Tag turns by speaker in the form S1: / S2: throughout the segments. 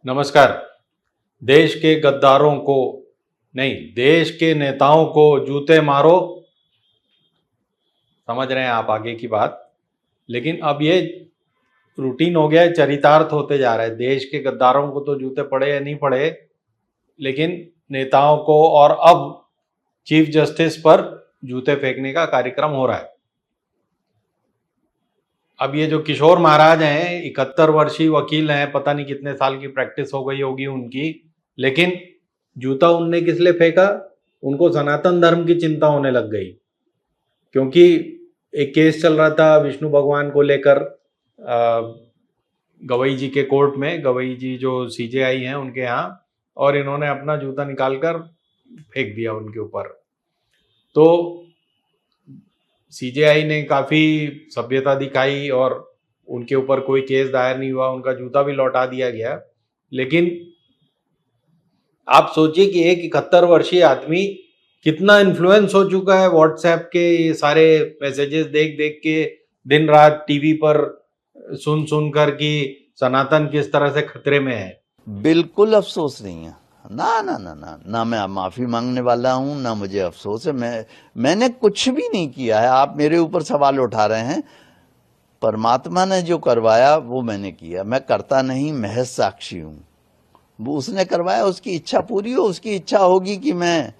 S1: नमस्कार। देश के गद्दारों को नहीं, देश के नेताओं को जूते मारो। समझ रहे हैं आप आगे की बात। लेकिन अब ये रूटीन हो गया है, चरितार्थ होते जा रहा है। देश के गद्दारों को तो जूते पड़े या नहीं पड़े, लेकिन नेताओं को और अब चीफ जस्टिस पर जूते फेंकने का कार्यक्रम हो रहा है। अब ये जो किशोर महाराज हैं, 71 वर्षीय वकील हैं, पता नहीं कितने साल की प्रैक्टिस हो गई होगी उनकी, लेकिन जूता उनने किस लिए फेंका? उनको सनातन धर्म की चिंता होने लग गई, क्योंकि एक केस चल रहा था विष्णु भगवान को लेकर गवई जी के कोर्ट में। गवई जी जो सीजेआई हैं उनके यहाँ, और इन्होंने अपना जूता निकालकर फेंक दिया उनके ऊपर। तो सीजेआई ने काफ़ी सभ्यता दिखाई और उनके ऊपर कोई केस दायर नहीं हुआ, उनका जूता भी लौटा दिया गया। लेकिन आप सोचिए कि एक 71 वर्षीय आदमी कितना इन्फ्लुएंस हो चुका है व्हाट्सएप के ये सारे मैसेजेस देख देख के, दिन रात टीवी पर सुन सुन कर कि सनातन किस तरह से खतरे में है।
S2: बिल्कुल अफसोस नहीं है। ना ना ना ना ना, मैं माफी मांगने वाला हूं, ना मुझे अफसोस है। मैंने कुछ भी नहीं किया है। आप मेरे ऊपर सवाल उठा रहे हैं। परमात्मा ने जो करवाया वो मैंने किया। मैं करता नहीं, महज साक्षी हूं। वो उसने करवाया, उसकी इच्छा पूरी हो। उसकी इच्छा होगी कि मैं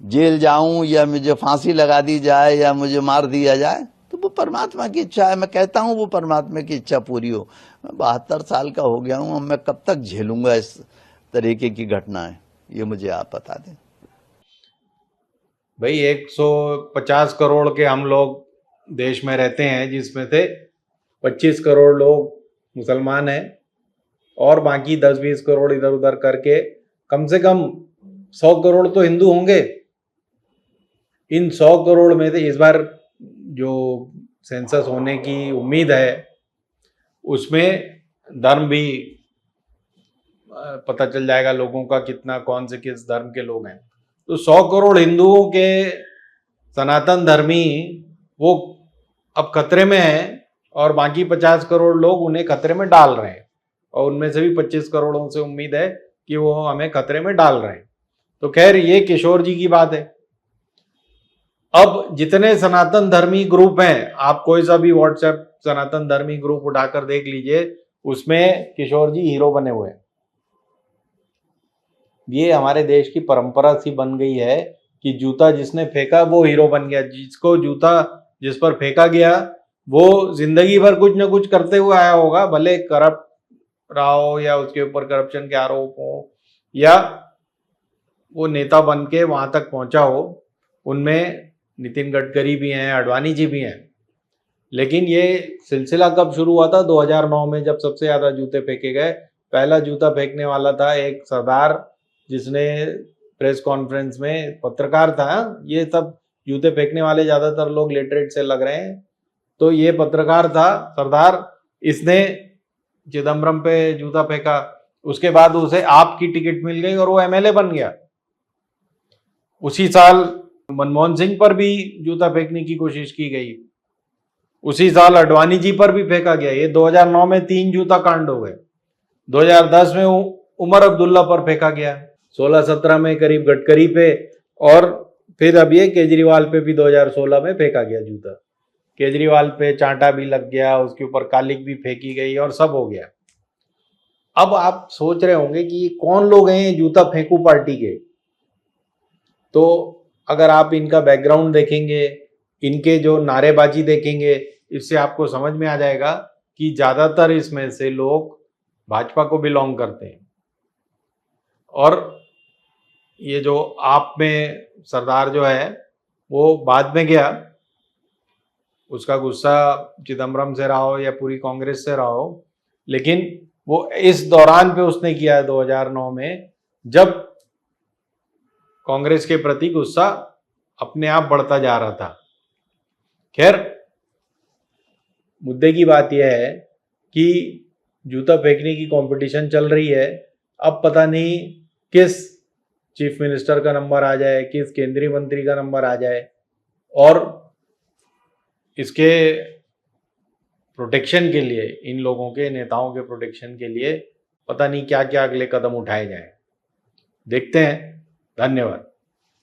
S2: जेल जाऊं या मुझे फांसी लगा दी जाए या मुझे मार दिया जाए, तो वो परमात्मा की इच्छा है। मैं कहता हूं वो परमात्मा की इच्छा पूरी हो। मैं 72 साल का हो गया हूं, अब मैं कब तक झेलूंगा इस तरीके की घटनाएं, ये मुझे आप बता दें।
S1: भाई 150 करोड़ के हम लोग देश में रहते हैं, जिसमें से 25 करोड़ लोग मुसलमान हैं और बाकी 10-20 करोड़ इधर उधर करके कम से कम 100 करोड़ तो हिंदू होंगे। इन 100 करोड़ में से इस बार जो सेंसस होने की उम्मीद है उसमें धर्म भी पता चल जाएगा लोगों का, कितना कौन से किस धर्म के लोग हैं। तो 100 करोड़ हिंदुओं के सनातन धर्मी वो अब खतरे में हैं, और बाकी 50 करोड़ लोग उन्हें खतरे में डाल रहे हैं, और उनमें से भी 25 करोड़ों से उम्मीद है कि वो हमें खतरे में डाल रहे हैं। तो खैर ये किशोर जी की बात है। अब जितने सनातन धर्मी ग्रुप हैं, आप कोई सा भी व्हाट्सएप सनातन धर्मी ग्रुप उठाकर देख लीजिए, उसमें किशोर जी हीरो बने हुए हैं। ये हमारे देश की परंपरा सी बन गई है कि जूता जिसने फेंका वो हीरो बन गया। जिसको जूता जिस पर फेंका गया वो जिंदगी भर कुछ ना कुछ करते हुए आया होगा, भले करप्ट रहा हो या उसके ऊपर करप्शन के आरोप हो या वो नेता बन के वहां तक पहुंचा हो। उनमें नितिन गडकरी भी हैं, आडवाणी जी भी हैं। लेकिन ये सिलसिला कब शुरू हुआ था? 2009 में, जब सबसे ज्यादा जूते फेंके गए। पहला जूता फेंकने वाला था एक सरदार, जिसने प्रेस कॉन्फ्रेंस में, पत्रकार था। ये सब जूते फेंकने वाले ज्यादातर लोग लिटरेट से लग रहे हैं। तो ये पत्रकार था सरदार, इसने चिदम्बरम पे जूता फेंका। उसके बाद उसे आप की टिकट मिल गई और वो एमएलए बन गया। उसी साल मनमोहन सिंह पर भी जूता फेंकने की कोशिश की गई। उसी साल आडवाणी जी पर भी फेंका गया। ये 2009 में 3 जूता कांड हो गए। 2010 में उमर अब्दुल्ला पर फेंका गया, 16-17 में करीब गडकरी पे, और फिर अब ये केजरीवाल पे भी 2016 में फेंका गया जूता। केजरीवाल पे चांटा भी लग गया, उसके ऊपर कालिक भी फेंकी गई और सब हो गया। अब आप सोच रहे होंगे कि ये कौन लोग हैं, ये जूता फेंकू पार्टी के। तो अगर आप इनका बैकग्राउंड देखेंगे, इनके जो नारेबाजी देखेंगे, इससे आपको समझ में आ जाएगा कि ज्यादातर इसमें से लोग भाजपा को बिलोंग करते हैं। और ये जो आप में सरदार जो है वो बाद में गया, उसका गुस्सा चिदम्बरम से रहा हो या पूरी कांग्रेस से रहा हो, लेकिन वो इस दौरान पे उसने किया है 2009 में, जब कांग्रेस के प्रति गुस्सा अपने आप बढ़ता जा रहा था। खैर, मुद्दे की बात यह है कि जूता फेंकने की कंपटीशन चल रही है। अब पता नहीं किस चीफ मिनिस्टर का नंबर आ जाए, किस केंद्रीय मंत्री का नंबर आ जाए, और इसके प्रोटेक्शन के लिए, इन लोगों के नेताओं के प्रोटेक्शन के लिए पता नहीं क्या क्या अगले कदम उठाए जाए। देखते हैं। धन्यवाद।